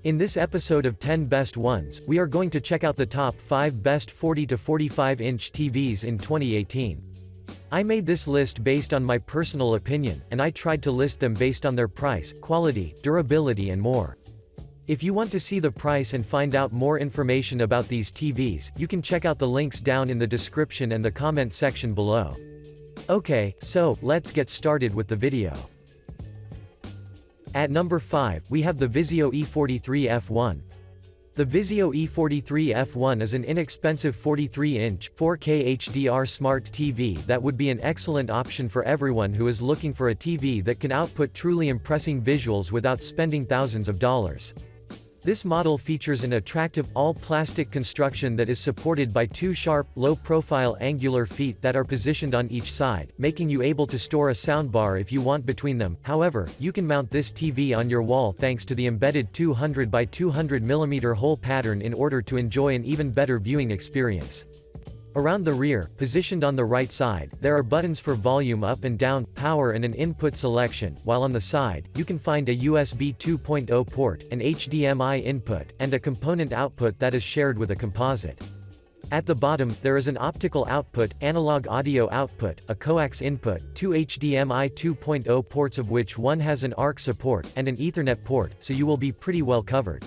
In this episode of 10 Best Ones, we are going to check out the top 5 best 40 to 45-inch TVs in 2018. I made this list based on my personal opinion, and I tried to list them based on their price, quality, durability and more. If you want to see the price and find out more information about these TVs, you can check out the links down in the description and the comment section below. Okay, so, let's get started with the video. At number 5, we have the Vizio E43F1. The Vizio E43F1 is an inexpensive 43-inch, 4K HDR smart TV that would be an excellent option for everyone who is looking for a TV that can output truly impressive visuals without spending thousands of dollars. This model features an attractive, all-plastic construction that is supported by two sharp, low-profile angular feet that are positioned on each side, making you able to store a soundbar if you want between them. However, you can mount this TV on your wall thanks to the embedded 200 by 200 mm hole pattern in order to enjoy an even better viewing experience. Around the rear, positioned on the right side, there are buttons for volume up and down, power and an input selection, while on the side, you can find a USB 2.0 port, an HDMI input, and a component output that is shared with a composite. At the bottom, there is an optical output, analog audio output, a coax input, two HDMI 2.0 ports of which one has an ARC support, and an Ethernet port, so you will be pretty well covered.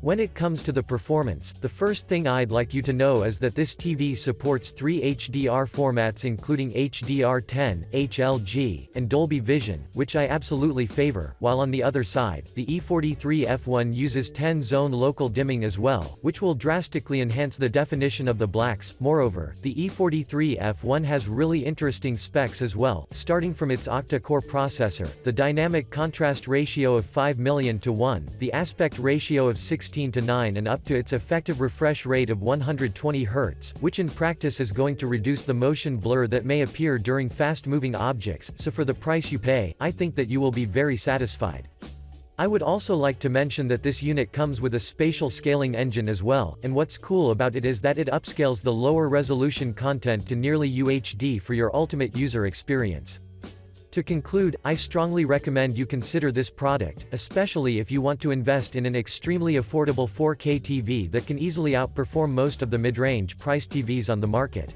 When it comes to the performance, the first thing I'd like you to know is that this TV supports 3 HDR formats including HDR10, HLG, and Dolby Vision, which I absolutely favor, while on the other side, the E43F1 uses 10-zone local dimming as well, which will drastically enhance the definition of the blacks. Moreover, the E43F1 has really interesting specs as well, starting from its octa-core processor, the dynamic contrast ratio of 5:1, the aspect ratio of 16:9 and up to its effective refresh rate of 120 Hz, which in practice is going to reduce the motion blur that may appear during fast-moving objects, so for the price you pay, I think that you will be very satisfied. I would also like to mention that this unit comes with a spatial scaling engine as well, and what's cool about it is that it upscales the lower resolution content to nearly UHD for your ultimate user experience. To conclude, I strongly recommend you consider this product, especially if you want to invest in an extremely affordable 4K TV that can easily outperform most of the mid-range priced TVs on the market.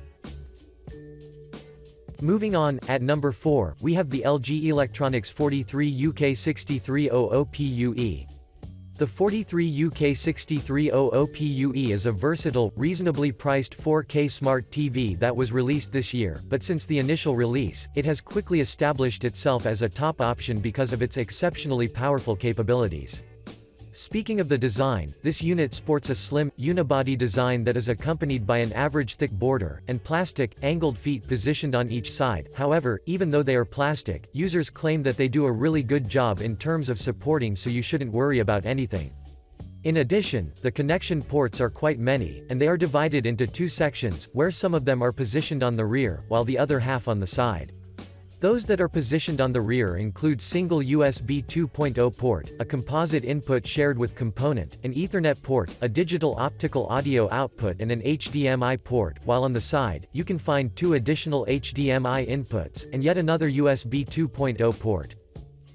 Moving on, at number 4, we have the LG Electronics 43 UK6300 PUE. The 43 UK6300 PUE is a versatile, reasonably priced 4K smart TV that was released this year, but since the initial release, it has quickly established itself as a top option because of its exceptionally powerful capabilities. Speaking of the design, this unit sports a slim, unibody design that is accompanied by an average thick border, and plastic, angled feet positioned on each side. However, even though they are plastic, users claim that they do a really good job in terms of supporting, so you shouldn't worry about anything. In addition, the connection ports are quite many, and they are divided into two sections, where some of them are positioned on the rear, while the other half on the side. Those that are positioned on the rear include single USB 2.0 port, a composite input shared with component, an Ethernet port, a digital optical audio output and an HDMI port, while on the side, you can find two additional HDMI inputs, and yet another USB 2.0 port.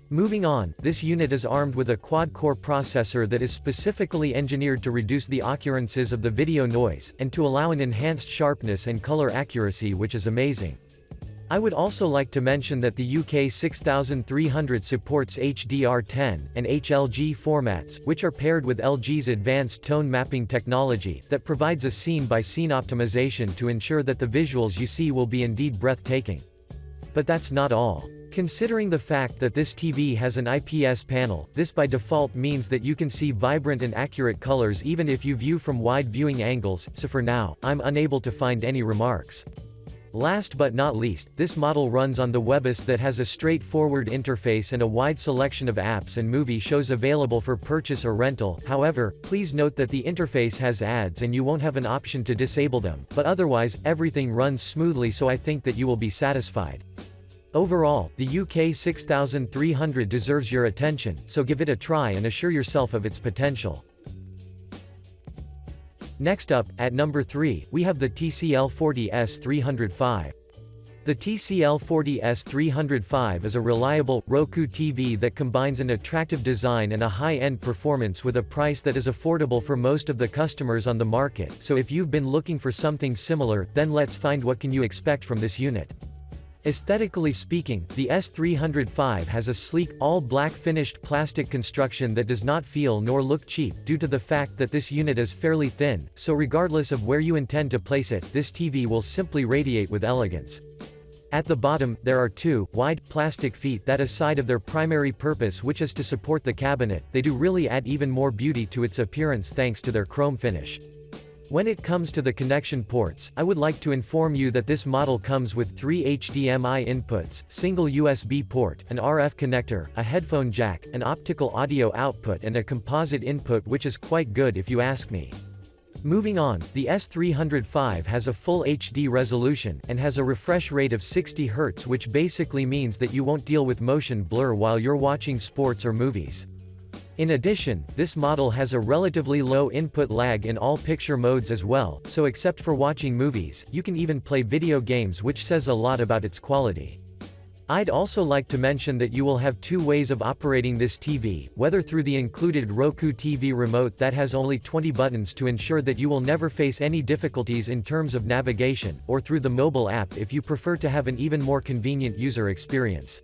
Moving on, this unit is armed with a quad-core processor that is specifically engineered to reduce the occurrences of the video noise, and to allow an enhanced sharpness and color accuracy which is amazing. I would also like to mention that the UK6300 supports HDR10 and HLG formats, which are paired with LG's advanced tone mapping technology, that provides a scene-by-scene optimization to ensure that the visuals you see will be indeed breathtaking. But that's not all. Considering the fact that this TV has an IPS panel, this by default means that you can see vibrant and accurate colors even if you view from wide viewing angles, so for now, I'm unable to find any remarks. Last but not least, this model runs on the WebOS that has a straightforward interface and a wide selection of apps and movie shows available for purchase or rental. However, please note that the interface has ads and you won't have an option to disable them, but otherwise, everything runs smoothly, so I think that you will be satisfied. Overall, the UK6300 deserves your attention, so give it a try and assure yourself of its potential. Next up, at number 3, we have the TCL S305. The TCL S305 is a reliable, Roku TV that combines an attractive design and a high-end performance with a price that is affordable for most of the customers on the market, so if you've been looking for something similar, then let's find what can you expect from this unit. Aesthetically speaking, the S305 has a sleek, all-black finished plastic construction that does not feel nor look cheap, due to the fact that this unit is fairly thin, so regardless of where you intend to place it, this TV will simply radiate with elegance. At the bottom, there are two, wide, plastic feet that aside of their primary purpose which is to support the cabinet, they do really add even more beauty to its appearance thanks to their chrome finish. When it comes to the connection ports, I would like to inform you that this model comes with 3 HDMI inputs, single USB port, an RF connector, a headphone jack, an optical audio output and a composite input, which is quite good if you ask me. Moving on, the S305 has a full HD resolution, and has a refresh rate of 60 Hz, which basically means that you won't deal with motion blur while you're watching sports or movies. In addition, this model has a relatively low input lag in all picture modes as well, so except for watching movies, you can even play video games, which says a lot about its quality. I'd also like to mention that you will have two ways of operating this TV, whether through the included Roku TV remote that has only 20 buttons to ensure that you will never face any difficulties in terms of navigation, or through the mobile app if you prefer to have an even more convenient user experience.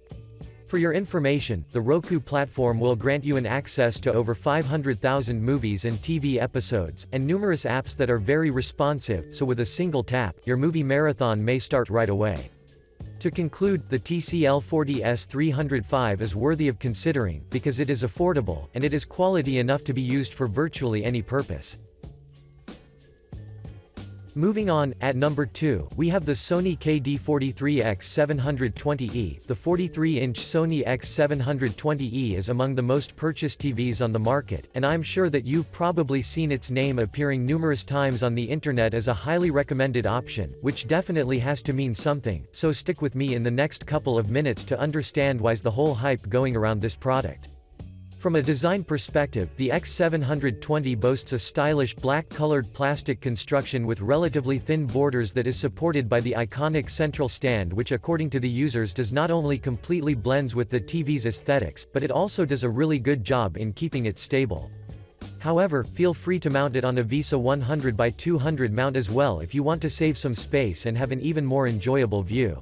For your information, the Roku platform will grant you an access to over 500,000 movies and TV episodes, and numerous apps that are very responsive, so with a single tap, your movie marathon may start right away. To conclude, the TCL S305 is worthy of considering, because it is affordable, and it is quality enough to be used for virtually any purpose. Moving on, at number 2, we have the Sony X720E. The 43-inch Sony X720E is among the most purchased TVs on the market, and I'm sure that you've probably seen its name appearing numerous times on the internet as a highly recommended option, which definitely has to mean something, so stick with me in the next couple of minutes to understand why's the whole hype going around this product. From a design perspective, the X720 boasts a stylish black-colored plastic construction with relatively thin borders that is supported by the iconic central stand, which according to the users does not only completely blends with the TV's aesthetics, but it also does a really good job in keeping it stable. However, feel free to mount it on a Vizio 100x200 mount as well if you want to save some space and have an even more enjoyable view.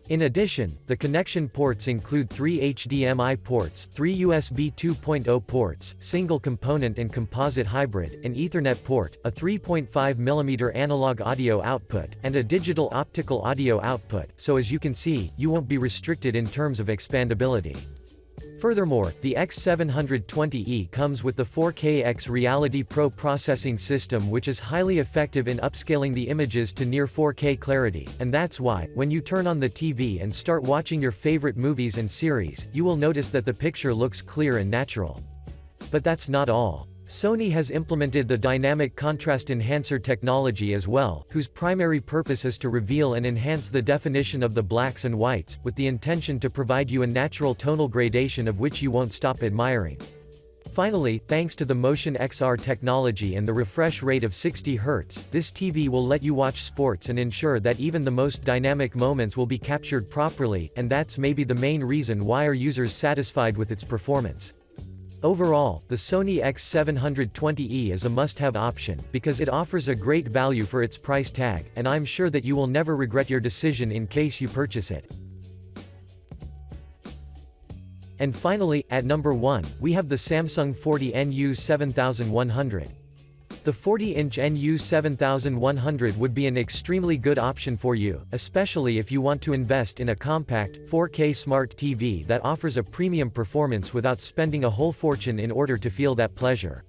In addition, the connection ports include 3 HDMI ports, 3 USB 2.0 ports, single component and composite hybrid, an Ethernet port, a 3.5mm analog audio output, and a digital optical audio output, so as you can see, you won't be restricted in terms of expandability. Furthermore, the X720E comes with the 4K Reality Pro processing system, which is highly effective in upscaling the images to near 4K clarity, and that's why, when you turn on the TV and start watching your favorite movies and series, you will notice that the picture looks clear and natural. But that's not all. Sony has implemented the dynamic contrast enhancer technology as well, whose primary purpose is to reveal and enhance the definition of the blacks and whites, with the intention to provide you a natural tonal gradation of which you won't stop admiring. Finally, thanks to the Motion XR technology and the refresh rate of 60 Hz, this TV will let you watch sports and ensure that even the most dynamic moments will be captured properly, and that's maybe the main reason why are users satisfied with its performance. Overall, the Sony X720E is a must-have option, because it offers a great value for its price tag, and I'm sure that you will never regret your decision in case you purchase it. And finally, at number 1, we have the Samsung 40 NU7100. The 40-inch NU7100 would be an extremely good option for you, especially if you want to invest in a compact, 4K smart TV that offers a premium performance without spending a whole fortune in order to feel that pleasure.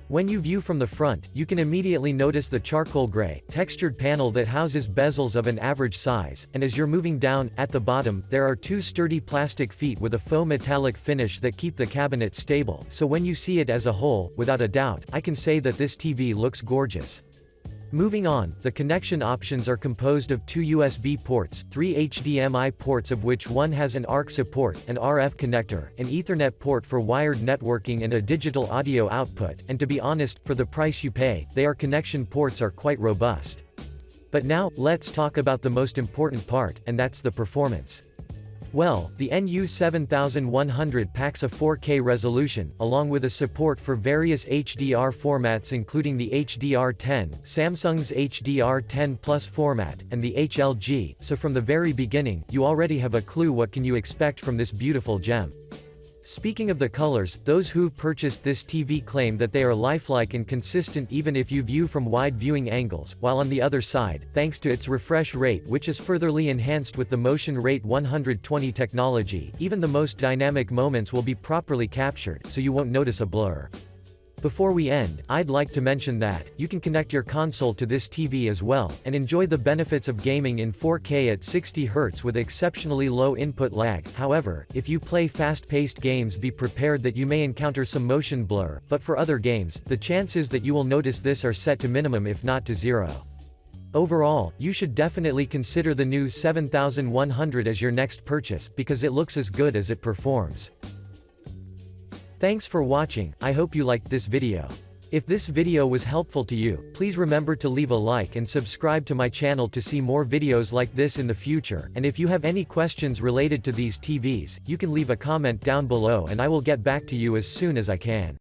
When you view from the front, you can immediately notice the charcoal gray, textured panel that houses bezels of an average size, and as you're moving down, at the bottom, there are two sturdy plastic feet with a faux metallic finish that keep the cabinet stable, so when you see it as a whole, without a doubt, I can say that this TV looks gorgeous. Moving on, the connection options are composed of 2 USB ports, 3 HDMI ports of which one has an ARC support, an RF connector, an Ethernet port for wired networking and a digital audio output, and to be honest, for the price you pay, connection ports are quite robust. But now, let's talk about the most important part, and that's the performance. Well, the NU7100 packs a 4K resolution, along with a support for various HDR formats including the HDR10, Samsung's HDR10 Plus format, and the HLG, so from the very beginning, you already have a clue what can you expect from this beautiful gem. Speaking of the colors, those who've purchased this TV claim that they are lifelike and consistent even if you view from wide viewing angles, while on the other side, thanks to its refresh rate which is furtherly enhanced with the Motion Rate 120 technology, even the most dynamic moments will be properly captured, so you won't notice a blur. Before we end, I'd like to mention that, you can connect your console to this TV as well, and enjoy the benefits of gaming in 4K at 60Hz with exceptionally low input lag. However, if you play fast-paced games, be prepared that you may encounter some motion blur, but for other games, the chances that you will notice this are set to minimum if not to zero. Overall, you should definitely consider the new 7100 as your next purchase, because it looks as good as it performs. Thanks for watching, I hope you liked this video. If this video was helpful to you, please remember to leave a like and subscribe to my channel to see more videos like this in the future, and if you have any questions related to these TVs, you can leave a comment down below and I will get back to you as soon as I can.